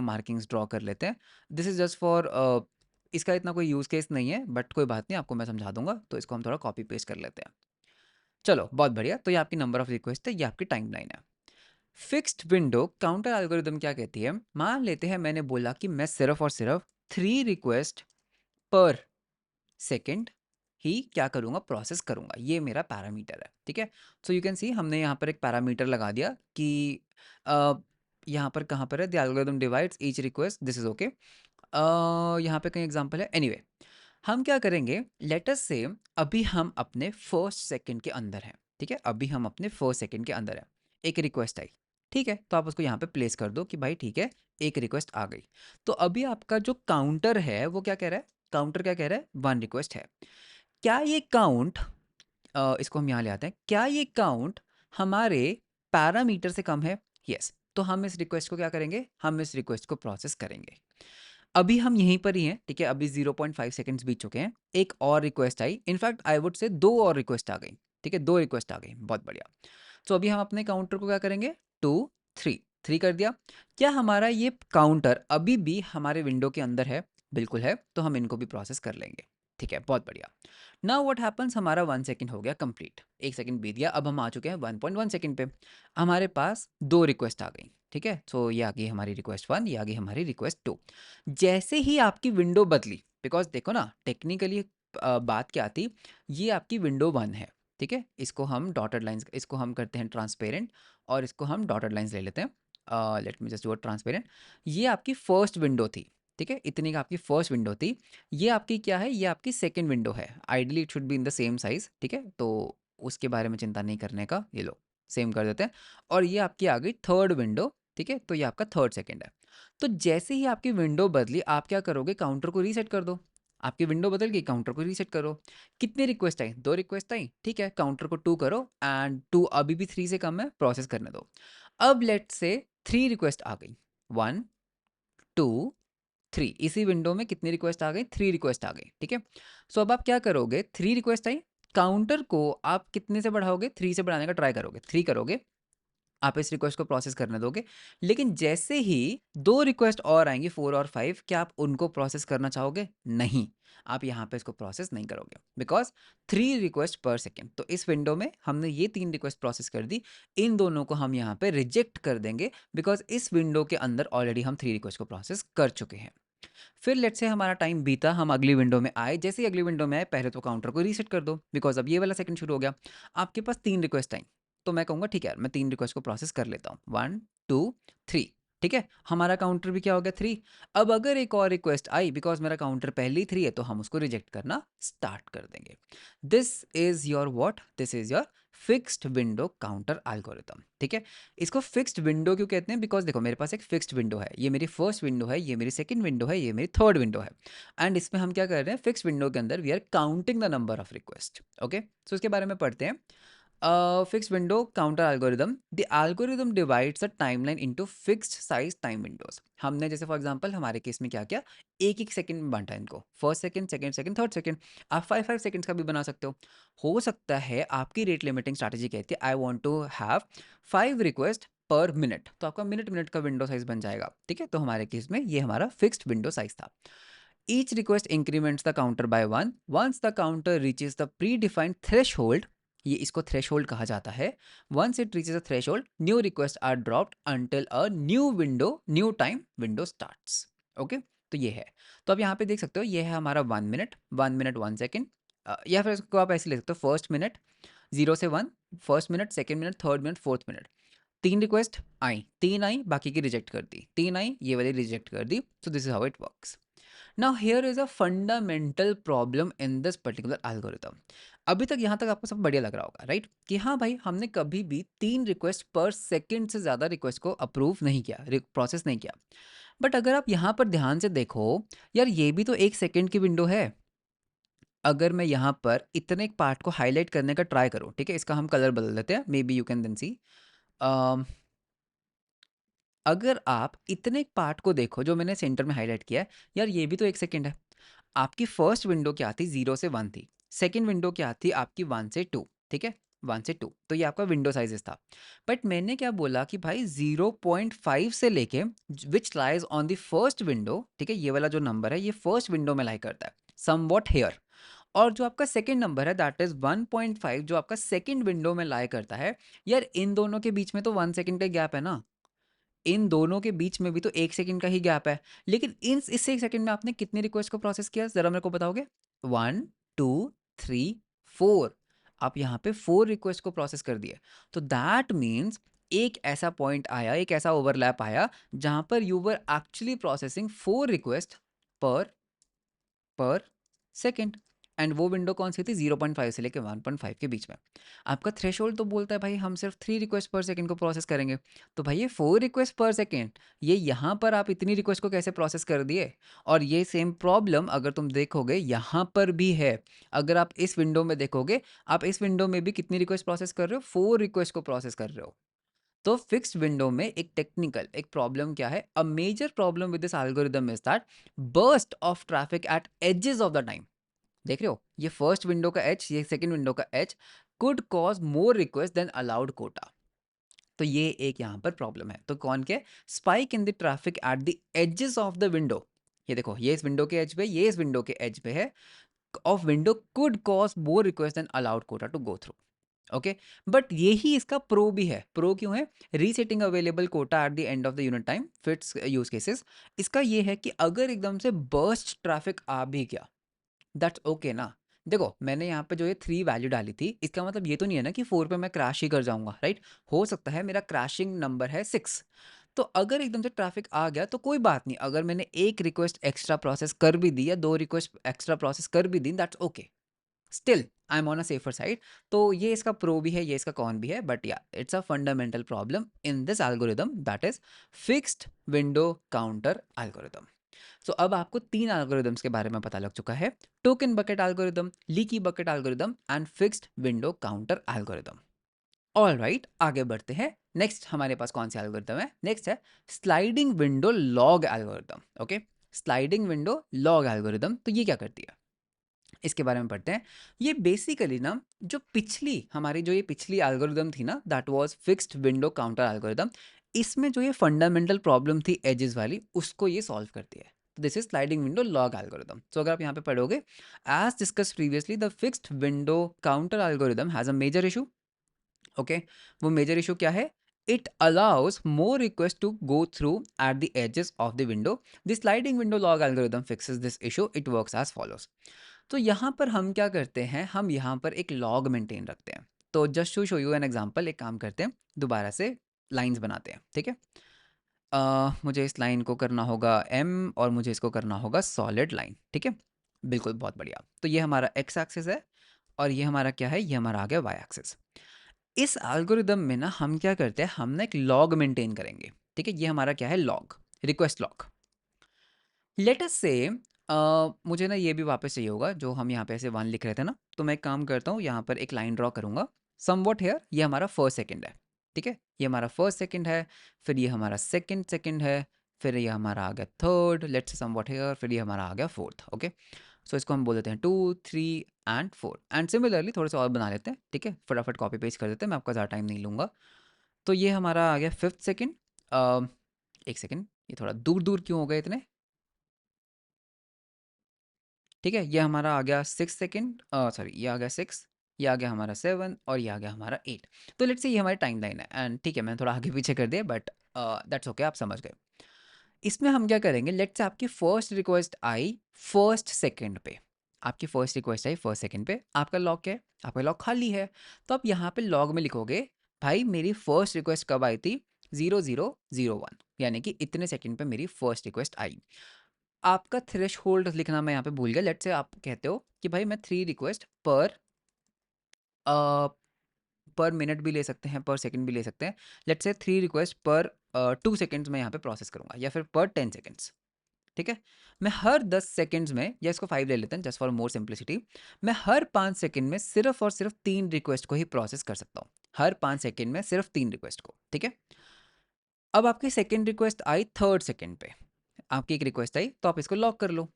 मार्किंग्स ड्रॉ कर लेते हैं। दिस इज़ जस्ट फॉर, इसका इतना कोई यूज़ केस नहीं है, बट कोई बात नहीं, आपको मैं समझा दूंगा। तो इसको हम थोड़ा कॉपी पेस्ट कर लेते हैं। चलो, बहुत बढ़िया। तो ये आपकी नंबर ऑफ रिक्वेस्ट है, ये आपकी टाइम लाइन है। फिक्स्ड विंडो काउंटर एल्गोरिदम क्या कहती है, मान लेते हैं मैंने बोला कि मैं सिर्फ और सिर्फ 3 रिक्वेस्ट पर सेकंड ही क्या करूँगा, प्रोसेस करूँगा। ये मेरा पैरामीटर है, ठीक है? सो यू कैन सी हमने यहाँ पर एक पैरामीटर लगा दिया कि अ, यहाँ पर कहाँ पर है, the algorithm divides each request, this is okay. यहाँ पे कहीं एग्जांपल है, एनीवे हम क्या करेंगे, लेट अस से अभी हम अपने फर्स्ट सेकंड के अंदर हैं। ठीक है, अभी हम अपने फर्स्ट सेकंड के अंदर हैं, एक रिक्वेस्ट आई। ठीक है, तो आप उसको यहाँ पे प्लेस कर दो कि भाई ठीक है, एक रिक्वेस्ट आ गई। तो अभी आपका जो काउंटर है वो क्या कह रहा है, काउंटर क्या कह रहा है, 1 रिक्वेस्ट है। क्या ये काउंट, इसको हम यहाँ ले आते हैं, क्या ये काउंट हमारे पैरामीटर से कम है? यस, तो हम इस रिक्वेस्ट को क्या करेंगे, हम इस रिक्वेस्ट को प्रोसेस करेंगे। अभी हम यहीं पर ही हैं, ठीक है, अभी 0.5 सेकंड्स बीत चुके हैं, एक और request I, in fact I would say 2 और रिक्वेस्ट आ गई। ठीक है, 2 रिक्वेस्ट आ गई, बहुत बढ़िया। तो अभी हम अपने काउंटर को क्या करेंगे, 2 3 कर दिया। क्या हमारा ये काउंटर अभी भी हमारे विंडो के अंदर है? बिल्कुल है, तो हम इनको भी प्रोसेस कर लेंगे। ठीक है, बहुत बढ़िया। नाउ व्हाट हैपन्स, हमारा 1 सेकंड हो गया कंप्लीट, 1 सेकंड बीत गया, अब हम आ चुके हैं 1.1 सेकंड पे। हमारे पास 2 रिक्वेस्ट आ गई। ठीक है, सो ये आ गई हमारी रिक्वेस्ट 1, ये आ गई हमारी रिक्वेस्ट 2। जैसे ही आपकी विंडो बदली, बिकॉज देखो ना टेक्निकली बात क्या आती, ये आपकी विंडो 1 है। ठीक है, इसको हम डॉटेड लाइंस, इसको हम करते हैं ट्रांसपेरेंट, और इसको हम डॉटेड लाइंस ले लेते हैं। Let me just do transparent. ये आपकी फर्स्ट विंडो थी। ठीक है, इतनी का आपकी फर्स्ट विंडो थी। ये आपकी क्या है, ये आपकी सेकंड विंडो है। Ideally it should be in the same size. ठीक है, तो उसके बारे में चिंता नहीं करने का, ये लो सेम कर देते हैं। और ये आपकी आ गई थर्ड विंडो। ठीक है, तो ये आपका थर्ड सेकंड है। तो जैसे ही आपकी विंडो बदली, आप क्या करोगे, काउंटर को रीसेट कर दो। आपकी विंडो बदल गई, काउंटर को रीसेट करो। कितनी रिक्वेस्ट आई, 2 रिक्वेस्ट आई। ठीक है, काउंटर को 2 करो, एंड 2 अभी भी 3 से कम है, प्रोसेस करने दो। अब लेट से 3 रिक्वेस्ट आ गई, 1 2 3, इसी विंडो में कितनी रिक्वेस्ट आ गई, 3 रिक्वेस्ट आ गई। ठीक है, सो अब आप क्या करोगे, 3 रिक्वेस्ट आई, काउंटर को आप कितने से बढ़ाओगे, 3 से बढ़ाने का ट्राई करोगे, 3 करोगे, आप इस रिक्वेस्ट को प्रोसेस करने दोगे। लेकिन जैसे ही 2 रिक्वेस्ट और आएंगी, 4 और 5, क्या आप उनको प्रोसेस करना चाहोगे? नहीं, आप यहाँ पे इसको प्रोसेस नहीं करोगे, बिकॉज 3 रिक्वेस्ट पर सेकेंड। तो इस विंडो में हमने ये 3 रिक्वेस्ट प्रोसेस कर दी, इन दोनों को हम यहाँ पे रिजेक्ट कर देंगे, बिकॉज इस विंडो के अंदर ऑलरेडी हम 3 रिक्वेस्ट को प्रोसेस कर चुके हैं। फिर लेट्स से हमारा टाइम बीता, हम अगली विंडो में आए, जैसे ही अगली विंडो में आए पहले तो काउंटर को रीसेट कर दो, बिकॉज अब ये वाला सेकंड शुरू हो गया। आपके पास 3 रिक्वेस्ट आई, तो मैं कहूँगा ठीक है यार, मैं 3 रिक्वेस्ट को प्रोसेस कर लेता हूँ, 1 2 3। ठीक है, हमारा काउंटर भी क्या हो गया 3। अब अगर एक और रिक्वेस्ट आई, बिकॉज मेरा काउंटर पहले ही 3 है, तो हम उसको रिजेक्ट करना स्टार्ट कर देंगे। This is your what, this is your fixed window counter algorithm. ठीक है, इसको फिक्स्ड विंडो क्यों कहते हैं? बिकॉज देखो मेरे पास एक फिक्स्ड विंडो है, ये मेरी फर्स्ट विंडो है, ये मेरी सेकंड विंडो है, ये मेरी थर्ड विंडो है। एंड इसमें हम क्या कर रहे हैं, फिक्स्ड विंडो के अंदर we are counting the number of request. Okay, so इसके बारे में पढ़ते हैं। Fixed window counter algorithm, the algorithm divides a timeline into fixed size time windows। हमने जैसे फॉर एग्जांपल हमारे केस में क्या किया, एक एक सेकंड में बांटा इनको, first second, second second, third second. आप 5 5 सेकंड्स का भी बना सकते हो सकता है आपकी रेट लिमिटिंग स्ट्रैटेजी कहती है I want to have 5 request per minute, तो आपका मिनट मिनट का विंडो साइज बन जाएगा। ठीक है, तो हमारे केस में ये हमारा फिक्स्ड विंडो साइज था। Each request increments the counter by 1 once the counter reaches the predefined threshold। ये इसको थ्रेशोल्ड कहा जाता है। once it reaches a threshold, new requests are dropped until a new time window starts। Okay, तो ये है। तो अब यहाँ पे देख सकते हो, ये है हमारा 1 मिनट, 1 मिनट 1 सेकेंड, या फिर इसको आप ऐसे ले सकते हो, फर्स्ट मिनट 0 से 1, first minute, second minute, third minute, fourth minute. 3 request आई, 3 आई, बाकी की रिजेक्ट कर दी, 3 आई, ये वाली रिजेक्ट कर दी। So this is how it works. Now here is a fundamental problem in this particular algorithm। अभी तक यहाँ तक आपको सब बढ़िया लग रहा होगा, राइट? कि हाँ भाई, हमने कभी भी 3 रिक्वेस्ट पर सेकंड से ज़्यादा रिक्वेस्ट को अप्रूव नहीं किया, प्रोसेस नहीं किया। बट अगर आप यहाँ पर ध्यान से देखो, यार ये भी तो 1 सेकंड की विंडो है। अगर मैं यहाँ पर इतने एक पार्ट को हाईलाइट करने का ट्राई करूँ, ठीक है, इसका हम कलर बदल देते हैं, maybe you can then see. अगर आप इतने एक पार्ट को देखो जो मैंने सेंटर में हाईलाइट किया है, यार ये भी तो 1 सेकंड है। आपकी फर्स्ट विंडो क्या थी, 0 से 1 थी। सेकंड विंडो क्या थी आपकी, 1 से 2। ठीक है, 1 से 2, तो ये आपका विंडो साइजेस था। बट मैंने क्या बोला कि भाई 0.5 से लेके, which lies on the first window, ठीक है, ये वाला जो नंबर है ये फर्स्ट विंडो में लाई करता है, सम वॉट हेयर। और जो आपका सेकंड नंबर है दैट इज 1.5, जो आपका सेकंड विंडो में लाई करता है। यार इन दोनों के बीच में तो 1 सेकंड का गैप है ना, इन दोनों के बीच में भी तो 1 सेकंड का ही गैप है। लेकिन इस 1 सेकंड में आपने कितनी रिक्वेस्ट को प्रोसेस किया, जरा मेरे को बताओगे? 1 2 3 4, आप यहाँ पे 4 रिक्वेस्ट को प्रोसेस कर दिए। तो दैट मीन्स एक ऐसा पॉइंट आया, एक ऐसा ओवरलैप आया जहां पर you were actually processing 4 request पर पर सेकेंड। एंड वो विंडो कौन सी थी, 0.5 से लेकर 1.5 के बीच में। आपका थ्रेशोल्ड तो बोलता है भाई हम सिर्फ 3 रिक्वेस्ट पर सेकेंड को प्रोसेस करेंगे। तो भाई ये 4 रिक्वेस्ट पर सेकेंड, ये यहाँ पर आप इतनी रिक्वेस्ट को कैसे प्रोसेस कर दिए? और ये सेम प्रॉब्लम अगर तुम देखोगे यहाँ पर भी है। अगर आप इस विंडो में देखोगे, आप इस विंडो में भी कितनी रिक्वेस्ट प्रोसेस कर रहे हो, 4 रिक्वेस्ट को प्रोसेस कर रहे हो। तो फिक्स्ड विंडो में एक टेक्निकल एक प्रॉब्लम क्या है, a major problem with this algorithm is that burst of traffic at edges of the time. देख रहे हो, ये फर्स्ट विंडो का एच, ये सेकंड विंडो का edge could cause more request than allowed quota. तो ये एक यहाँ पर प्रॉब्लम है। तो कौन के, spike in the traffic at the edges of the window. ये देखो, ये इस विंडो के एज पे, ये इस विंडो के एज पे है, of window could cause more request than allowed quota to go through. Okay, but यही इसका प्रो भी है। प्रो क्यों है? Resetting available quota at the end of the unit time fits use cases. इसका ये है कि अगर एकदम से बर्स्ट ट्रैफिक आ भी गया, दैट्स ओके ना। देखो मैंने यहाँ पे जो ये 3 वैल्यू डाली थी, इसका मतलब ये तो नहीं है ना कि 4 पे मैं क्रैश ही कर जाऊंगा, राइट? हो सकता है मेरा क्रैशिंग नंबर है 6। तो अगर एकदम से ट्रैफिक आ गया तो कोई बात नहीं, अगर मैंने एक रिक्वेस्ट एक्स्ट्रा प्रोसेस कर भी दी या 2 रिक्वेस्ट एक्स्ट्रा प्रोसेस कर भी दी, that's okay, still I am on a safer side. तो ये इसका प्रो भी है, ये इसका कॉन भी है, बट या it's a fundamental problem in this algorithm, that is fixed window counter algorithm. So अब आपको 3 एल्गोरिदम्स के बारे में पता लग चुका है, token bucket algorithm, leaky bucket algorithm and fixed window counter algorithm. All right, आगे बढ़ते हैं। नेक्स्ट हमारे पास कौन सा एल्गोरिदम है? नेक्स्ट है sliding window log algorithm. Okay, sliding window log algorithm, तो ये क्या करती है इसके बारे में पढ़ते हैं। ये बेसिकली ना, जो पिछली हमारी जो ये पिछली एल्गोरिदम थी ना, that was fixed window counter algorithm, इसमें जो ये फंडामेंटल प्रॉब्लम थी एजेस वाली, उसको ये सॉल्व करती है। This is sliding window log algorithm. So अगर आप यहाँ पे पढ़ोगे, as discuss previously the fixed window counter algorithm has a major issue. Okay, वो मेजर इशू क्या है? It allows more requests to go through at the edges of the window. The sliding window log algorithm fixes this issue. It works as follows. तो यहाँ पर हम क्या करते हैं, हम यहाँ पर एक लॉग मेंटेन रखते हैं। तो just to show you an example, एक काम करते हैं, दोबारा से लाइंस बनाते हैं, ठीक है। मुझे इस लाइन को करना होगा एम और मुझे इसको करना होगा सॉलिड लाइन, ठीक है। बिल्कुल, बहुत बढ़िया। तो ये हमारा एक्स एक्सिस है और ये हमारा क्या है, ये हमारा आ गया वाई एक्सिस। इस एल्गोरिदम में ना हम क्या करते हैं, हम ना एक लॉग मेंटेन करेंगे, ठीक है। ये हमारा क्या है, log, request log. Let us से मुझे ना ये भी वापस चाहिए होगा, जो हम यहाँ पे ऐसे वन लिख रहे थे ना, तो मैं एक काम करता हूँ, यहाँ पर एक लाइन ड्रॉ करूँगा समवॉट हेयर। ये हमारा फर्स्ट सेकंड है, ठीक है। ये हमारा फर्स्ट सेकंड है, फिर ये हमारा सेकंड सेकंड है, फिर ये हमारा आ गया थर्ड, लेट्स समवॉट हेयर, फिर ये हमारा आ गया फोर्थ, ओके। सो इसको हम बोल देते हैं 2 3 एंड 4, एंड सिमिलरली थोड़े से और बना लेते हैं, ठीक है। फटाफट कॉपी पेस्ट कर देते हैं, मैं आपका ज़्यादा टाइम नहीं लूँगा। तो ये हमारा आ गया फिफ्थ सेकंड। एक सेकंड, ये थोड़ा दूर दूर क्यों हो गए इतने, ठीक है। ये हमारा आ गया 6 सेकंड, सॉरी ये आ गया 6, ये आ गया हमारा 7 और ये आ गया हमारा 8। तो लेट्स से ये हमारी टाइम लाइन है, एंड ठीक है, मैंने थोड़ा आगे पीछे कर दिया, बट दैट्स ओके, आप समझ गए। इसमें हम क्या करेंगे, लेट्स से आपकी फर्स्ट रिक्वेस्ट आई फर्स्ट सेकंड पे, आपकी फर्स्ट रिक्वेस्ट आई फर्स्ट सेकंड पे, आपका लॉग क्या है, आपका लॉग खाली है। तो आप यहाँ पे लॉग में लिखोगे, भाई मेरी फर्स्ट रिक्वेस्ट कब आई थी, 0001, यानी कि इतने सेकंड पे मेरी फर्स्ट रिक्वेस्ट आई। आपका थ्रेश होल्ड लिखना मैं यहाँ पे भूल गया। लेट्स से आप कहते हो कि भाई मैं 3 रिक्वेस्ट पर मिनट भी ले सकते हैं, पर सेकंड भी ले सकते हैं। लेट्स से 3 रिक्वेस्ट पर 2 सेकंड्स में यहाँ पे प्रोसेस करूँगा, या फिर पर 10 सेकंड्स, ठीक है। मैं हर 10 सेकंड्स में, या इसको 5 ले लेते हैं जस्ट फॉर मोर सिंप्लिसिटी, मैं हर 5 सेकंड में सिर्फ और सिर्फ 3 रिक्वेस्ट को ही प्रोसेस कर सकता हूँ। हर 5 सेकंड में सिर्फ 3 रिक्वेस्ट को, ठीक है। अब आपकी सेकंड रिक्वेस्ट आई थर्ड सेकंड पे, आपकी एक रिक्वेस्ट आई, तो आप इसको लॉक कर लो,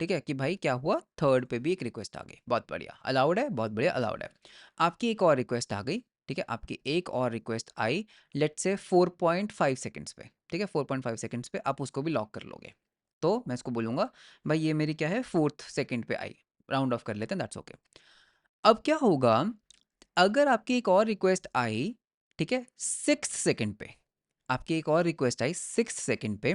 ठीक है, कि भाई क्या हुआ, थर्ड पे भी एक रिक्वेस्ट आ गई, बहुत बढ़िया, अलाउड है, बहुत बढ़िया, अलाउड है। आपकी एक और रिक्वेस्ट आ गई, ठीक है, आपकी एक और request I, let's say 4.5 seconds पे, ठीक है, 4.5 सेकंड्स पे आप उसको भी लॉक कर लोगे। तो मैं इसको बोलूँगा, भाई ये मेरी क्या है, फोर्थ सेकंड पे आई, राउंड ऑफ कर लेते हैं, दैट्स ओके। अब क्या होगा, अगर आपकी एक और रिक्वेस्ट आई, ठीक है, सिक्स सेकंड पे, आपकी एक और रिक्वेस्ट आई सिक्स सेकंड पे,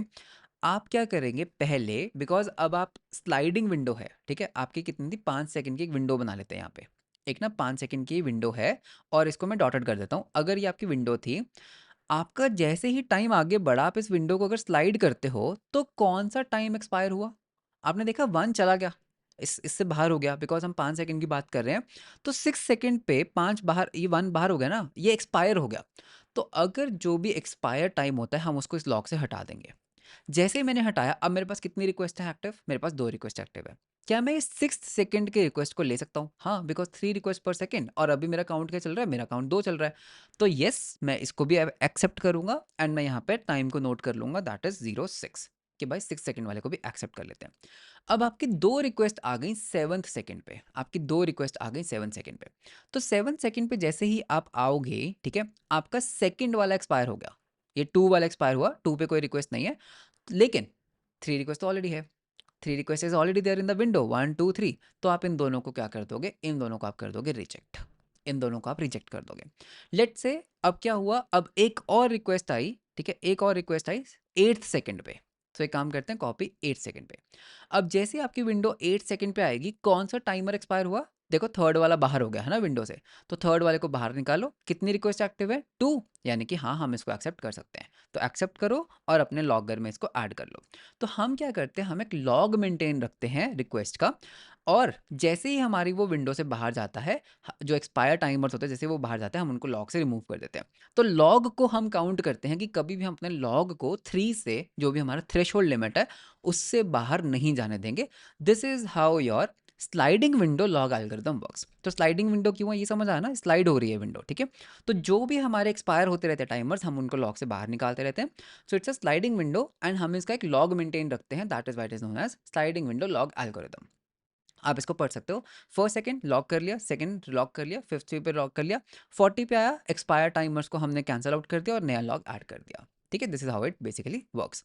आप क्या करेंगे पहले, बिकॉज अब आप स्लाइडिंग विंडो है, ठीक है, आपकी कितनी थी, 5 सेकंड की एक विंडो बना लेते हैं यहाँ पे, एक ना 5 सेकंड की विंडो है, और इसको मैं डॉटेड कर देता हूँ। अगर ये आपकी विंडो थी, आपका जैसे ही टाइम आगे बढ़ा, आप इस विंडो को अगर स्लाइड करते हो, तो कौन सा टाइम एक्सपायर हुआ, आपने देखा 1 चला गया, इससे बाहर हो गया, बिकॉज हम 5 सेकंड की बात कर रहे हैं। तो 6 सेकंड पे 5 बाहर, ये 1 बाहर हो गया ना, ये एक्सपायर हो गया। तो अगर जो भी एक्सपायर टाइम होता है, हम उसको इस लॉक से हटा देंगे। जैसे ही मैंने हटाया, अब मेरे पास कितनी रिक्वेस्ट है एक्टिव, मेरे पास 2 रिक्वेस्ट एक्टिव है। क्या मैं इस सिक्स्थ सेकंड के रिक्वेस्ट को ले सकता हूँ, हाँ, बिकॉज 3 रिक्वेस्ट पर सेकंड, और अभी मेरा काउंट क्या चल रहा है, मेरा काउंट 2 चल रहा है। तो यस, मैं इसको भी एक्सेप्ट करूंगा, एंड मैं यहाँ पे टाइम को नोट कर लूंगा, दैट इज 06, कि भाई 6 सेकंड वाले को भी एक्सेप्ट कर लेते हैं। अब आपकी 2 रिक्वेस्ट आ गई सेवन्थ सेकंड पे, आपकी 2 रिक्वेस्ट आ गई 7 सेकंड पे। तो 7 सेकंड पे जैसे ही आप आओगे, ठीक है, आपका सेकंड वाला एक्सपायर हो गया, ये 2 वाला एक्सपायर हुआ, 2 पे कोई रिक्वेस्ट नहीं है, लेकिन 3 रिक्वेस्ट तो ऑलरेडी है, 3 request is already there in the window, 1 2 3। तो आप इन दोनों को क्या कर दोगे, इन दोनों को आप कर दोगे रिजेक्ट, इन दोनों को आप रिजेक्ट कर दोगे। लेट से अब क्या हुआ, अब एक और रिक्वेस्ट आई, ठीक है, एक और रिक्वेस्ट आई 8th सेकंड पे। तो एक काम करते हैं, कॉपी 8 सेकंड पे। अब जैसे आपकी विंडो 8 सेकंड पे आएगी, कौन सा टाइमर एक्सपायर हुआ, देखो थर्ड वाला बाहर हो गया है ना विंडो से, तो थर्ड वाले को बाहर निकालो, कितनी रिक्वेस्ट एक्टिव है, 2, यानी कि हाँ, हम इसको एक्सेप्ट कर सकते हैं। तो एक्सेप्ट करो और अपने लॉगर में इसको ऐड कर लो। तो हम क्या करते हैं, हम एक लॉग मेंटेन रखते हैं रिक्वेस्ट का, और जैसे ही हमारी वो विंडो से बाहर जाता है, जो एक्सपायर टाइमर्स होते हैं, जैसे वो बाहर जाते हैं, हम उनको लॉग से रिमूव कर देते हैं। तो लॉग को हम काउंट करते हैं कि कभी भी हम अपने लॉग को 3 से, जो भी हमारा थ्रेशोल्ड लिमिट है, उससे बाहर नहीं जाने देंगे। This is how your sliding window log algorithm works. तो स्लाइडिंग विंडो क्यों है, ये समझ आया ना, स्लाइड हो रही है विंडो, ठीक है। तो जो भी हमारे एक्सपायर होते रहते हैं टाइमर्स, हम उनको लॉग से बाहर निकालते रहते हैं। So it's a sliding window, and हम इसका एक लॉग मेंटेन रखते हैं, that is what is known as sliding window log algorithm. आप इसको पढ़ सकते हो। फर्स्ट सेकंड लॉक कर लिया, सेकंड लॉक कर लिया, फिफ्थ पे लॉक कर लिया, 40 पे आया, एक्सपायर टाइमर्स को हमने कैंसिल आउट कर दिया और नया लॉग ऐड कर दिया, ठीक है। This is how it basically works.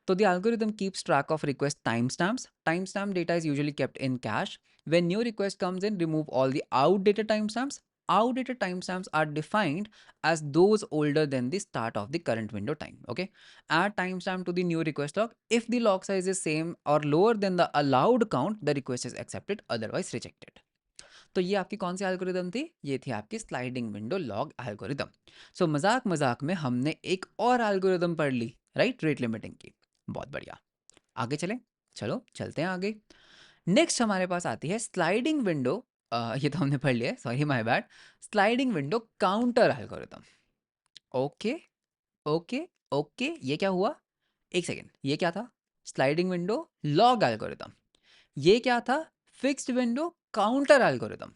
तो the algorithm keeps track of request time stamps. Time stamp data is usually kept in cache. When new request comes in, remove all the outdated time stamps outdated timestamps are defined as those older than the start of the current window time. Okay, add timestamp to the new request log. If the log size is same or lower than the allowed count, the request is accepted, otherwise rejected. तो ये आपकी कौन सी एल्गोरिदम थी? ये थी आपकी स्लाइडिंग विंडो लॉग एल्गोरिदम। सो मजाक मजाक में हमने एक और एल्गोरिदम पढ़ ली, राइट, रेट लिमिटिंग की। बहुत बढ़िया, आगे चलें। चलो चलते हैं आगे। नेक्स्ट हमारे पास आती है स्लाइडिंग विंडो। ये तो हमने पढ़ लिया है, sorry my bad. Sliding window counter algorithm. Okay okay okay, ये क्या हुआ? एक सेकेंड, ये क्या था? Sliding window log algorithm. ये क्या था? Fixed window counter algorithm.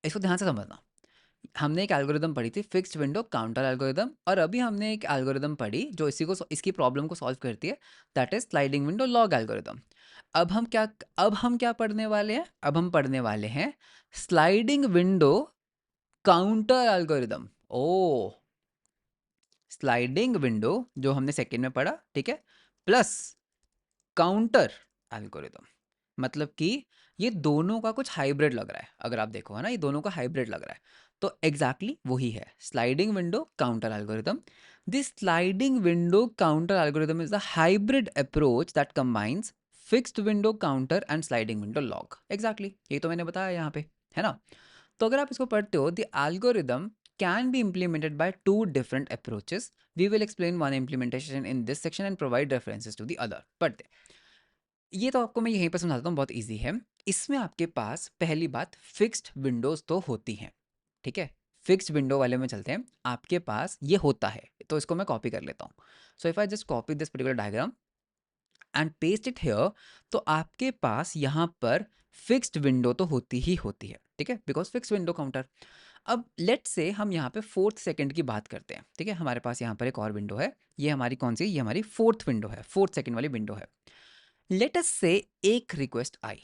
इसको ध्यान से समझना। हमने एक एल्गोरिदम पढ़ी थी, फिक्स्ड विंडो काउंटर एल्गोरिदम, और अभी हमने एक एल्गोरिदम पढ़ी जो इसकी प्रॉब्लम को सॉल्व करती है, that is sliding window log algorithm. अब हम क्या पढ़ने वाले हैं? अब हम पढ़ने वाले हैं स्लाइडिंग विंडो काउंटर एल्गोरिदम। ओ, स्लाइडिंग विंडो जो हमने सेकेंड में पढ़ा, ठीक है, प्लस काउंटर एल्गोरिदम। मतलब कि ये दोनों का कुछ हाइब्रिड लग रहा है, अगर आप देखो, है ना, ये दोनों का हाइब्रिड लग रहा है। तो एग्जैक्टली वही है sliding window counter algorithm. This sliding window counter algorithm is a hybrid approach that combines fixed window counter and sliding window log. Exactly ये तो मैंने बताया यहाँ पे, है ना। तो अगर आप इसको पढ़ते हो, the algorithm can be implemented by two different approaches. We will explain one implementation in this section and provide references to the other. पढ़ते हैं। ये तो आपको मैं यहीं पर समझाता हूँ, बहुत इजी है। इसमें आपके पास पहली बात फिक्स्ड विंडोज तो होती हैं, ठीक है। फिक्स्ड विंडो वाले में चलते हैं। आपके पास ये होता है, तो इसको मैं कॉपी कर लेता हूँ। So if I just copy this particular diagram and paste it here, तो आपके पास यहाँ पर फिक्स्ड विंडो तो होती ही होती है, ठीक है, बिकॉज फिक्स्ड विंडो काउंटर। अब लेट से हम यहाँ पे फोर्थ सेकंड की बात करते हैं, ठीक है। हमारे पास यहाँ पर एक और विंडो है, ये हमारी कौन सी? ये हमारी फोर्थ विंडो है, फोर्थ सेकंड वाली विंडो है। लेट अस से एक रिक्वेस्ट आई,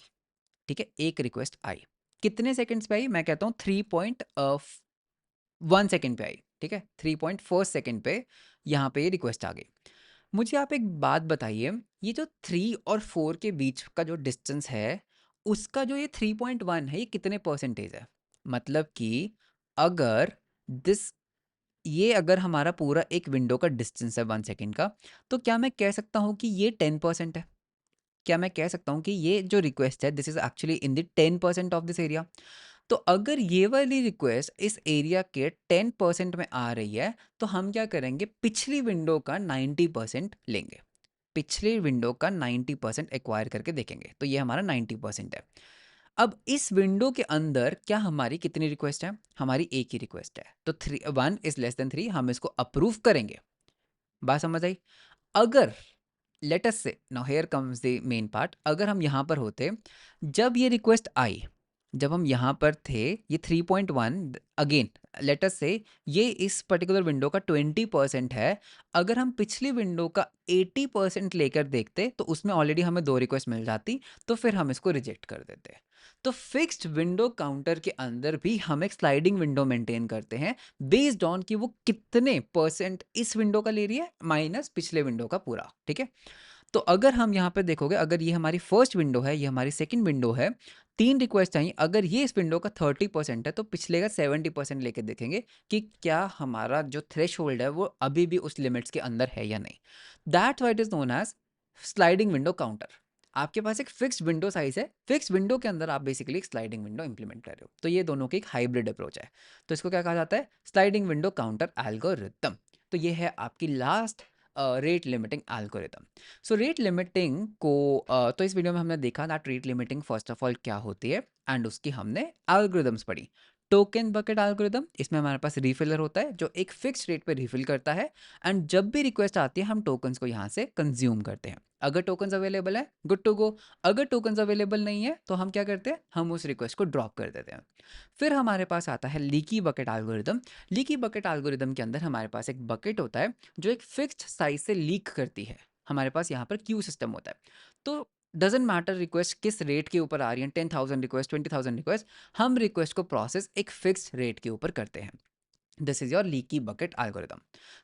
ठीक है, एक रिक्वेस्ट आई। कितने सेकंड्स पे आई? मैं कहता हूँ 3.1 सेकंड पे आई, ठीक है, 3.4 सेकंड पे यहाँ पे ये रिक्वेस्ट आ गई। मुझे आप एक बात बताइए, ये जो 3 और 4 के बीच का जो डिस्टेंस है, उसका जो ये 3.1 है, ये कितने परसेंटेज है? मतलब कि अगर दिस ये अगर हमारा पूरा एक विंडो का डिस्टेंस है 1 सेकंड का, तो क्या मैं कह सकता हूँ कि ये 10% है? क्या मैं कह सकता हूँ कि ये जो रिक्वेस्ट है, this is actually in the 10% of this area? तो अगर ये वाली रिक्वेस्ट इस एरिया के 10% में आ रही है, तो हम क्या करेंगे? पिछली विंडो का 90% लेंगे, पिछली विंडो का 90% एक्वायर करके देखेंगे, तो ये हमारा 90% है। अब इस विंडो के अंदर क्या हमारी कितनी रिक्वेस्ट है? हमारी एक ही रिक्वेस्ट है, तो 1 इज लेस देन 3, हम इसको अप्रूव करेंगे। बात समझ आई? अगर लेट अस से, now here comes the main part, अगर हम यहाँ पर होते, जब ये रिक्वेस्ट आई, जब हम यहाँ पर थे, ये 3.1, अगेन लेट अस से ये इस पर्टिकुलर विंडो का 20% है। अगर हम पिछली विंडो का 80% लेकर देखते, तो उसमें ऑलरेडी हमें 2 रिक्वेस्ट मिल जाती, तो फिर हम इसको रिजेक्ट कर देते। तो फिक्स्ड विंडो काउंटर के अंदर भी हम एक स्लाइडिंग विंडो मेंटेन करते हैं, बेस्ड ऑन कि वो कितने परसेंट इस विंडो का ले रही है माइनस पिछले विंडो का पूरा, ठीक है। तो अगर हम यहाँ पे देखोगे, अगर ये हमारी फर्स्ट विंडो है, ये हमारी सेकंड विंडो है, 3 रिक्वेस्ट आई, अगर ये इस विंडो का 30% है, तो पिछले का 70% लेके देखेंगे कि क्या हमारा जो थ्रेश होल्ड है वो अभी भी उस लिमिट्स के अंदर है या नहीं। That's why it is known as sliding window counter. आपके पास एक फिक्स्ड विंडो साइज है, फिक्स्ड विंडो के अंदर आप बेसिकली एक स्लाइडिंग विंडो इंप्लीमेंट कर रहे हो, तो ये दोनों की एक हाइब्रिड अप्रोच है। तो इसको क्या कहा जाता है? Sliding window counter algorithm. तो ये है आपकी last rate limiting algorithm. So rate limiting को तो इस वीडियो में हमने देखा that rate limiting first of all क्या होती है, एंड उसकी हमने एल्गोरिथम्स पढ़ी। टोकन बकेट एल्गोरिथम, इसमें हमारे पास रिफिलर होता है जो एक फिक्स रेट पे रिफिल करता है, एंड जब भी रिक्वेस्ट आती है हम टोकन्स को यहाँ से कंज्यूम करते हैं। अगर टोकन्स अवेलेबल है, गुड टू गो। अगर टोकन्स अवेलेबल नहीं है, तो हम क्या करते हैं? हम उस रिक्वेस्ट को ड्रॉप कर देते हैं। फिर हमारे पास आता है leaky bucket algorithm. Leaky bucket algorithm के अंदर हमारे पास एक बकेट होता है जो एक फिक्स्ड साइज से लीक करती है। हमारे पास यहाँ पर क्यू सिस्टम होता है, तो डजेंट मैटर रिक्वेस्ट किस रेट के ऊपर आ रही है, 10,000 रिक्वेस्ट, 20,000 रिक्वेस्ट, हम रिक्वेस्ट को प्रोसेस एक फिक्स रेट के ऊपर करते हैं। This is your leaky bucket algorithm.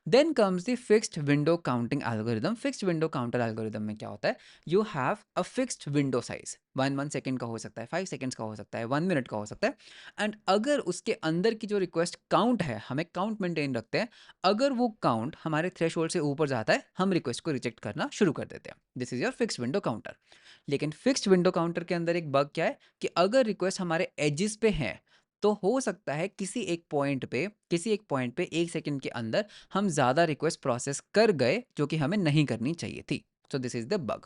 Then comes the fixed window counting algorithm. Fixed window counter algorithm में क्या होता है? You have a fixed window size. 1 second का हो सकता है, 5 सेकेंड्स का हो सकता है, 1 मिनट का हो सकता है। एंड अगर उसके अंदर की जो रिक्वेस्ट काउंट है, हम एक काउंट मेंटेन रखते हैं। अगर वो काउंट हमारे थ्रेशोल्ड से ऊपर जाता है, हम रिक्वेस्ट को रिजेक्ट करना शुरू कर देते हैं। This is your fixed window counter. लेकिन फिक्स्ड विंडो काउंटर के अंदर एक बग क्या है कि अगर रिक्वेस्ट हमारे एजेस पे है, तो हो सकता है किसी एक पॉइंट पे 1 सेकंड के अंदर हम ज़्यादा रिक्वेस्ट प्रोसेस कर गए जो कि हमें नहीं करनी चाहिए थी। सो दिस इज द बग।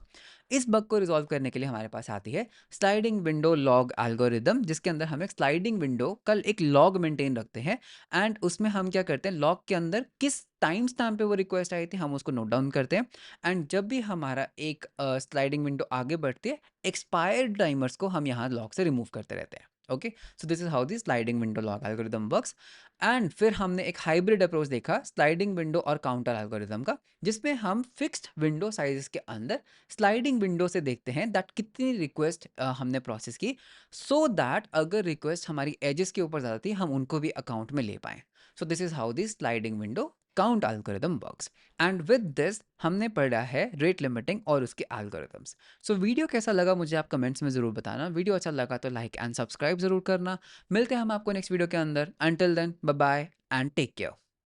इस बग को रिजॉल्व करने के लिए हमारे पास आती है स्लाइडिंग विंडो लॉग एल्गोरिदम, जिसके अंदर हम एक स्लाइडिंग विंडो कल एक लॉग मेंटेन रखते हैं। एंड उसमें हम क्या करते हैं, लॉग के अंदर किस टाइम स्टैम्प पे वो रिक्वेस्ट आई थी हम उसको नोट डाउन करते हैं। एंड जब भी हमारा एक स्लाइडिंग विंडो आगे बढ़ती है, एक्सपायर्ड टाइमर्स को हम यहाँ लॉग से रिमूव करते रहते हैं। Okay, so this is how the sliding window log algorithm works. And फिर हमने एक हाइब्रिड अप्रोच देखा स्लाइडिंग विंडो और काउंटर एल्गोरिदम का, जिसमें हम फिक्स्ड विंडो साइजेस के अंदर स्लाइडिंग विंडो से देखते हैं दैट कितनी रिक्वेस्ट हमने प्रोसेस की, सो दैट अगर रिक्वेस्ट हमारी एजेस के ऊपर ज़्यादा थी हम उनको भी अकाउंट में ले पाएँ। सो this is how this sliding window count algorithm works. And with this हमने पढ़ा है रेट लिमिटिंग और उसके एल्गोरिदम्स। सो वीडियो कैसा लगा मुझे आप कमेंट्स में ज़रूर बताना। वीडियो अच्छा लगा तो लाइक एंड सब्सक्राइब ज़रूर करना। मिलते हैं हम आपको नेक्स्ट वीडियो के अंदर। Until then bye bye and take care.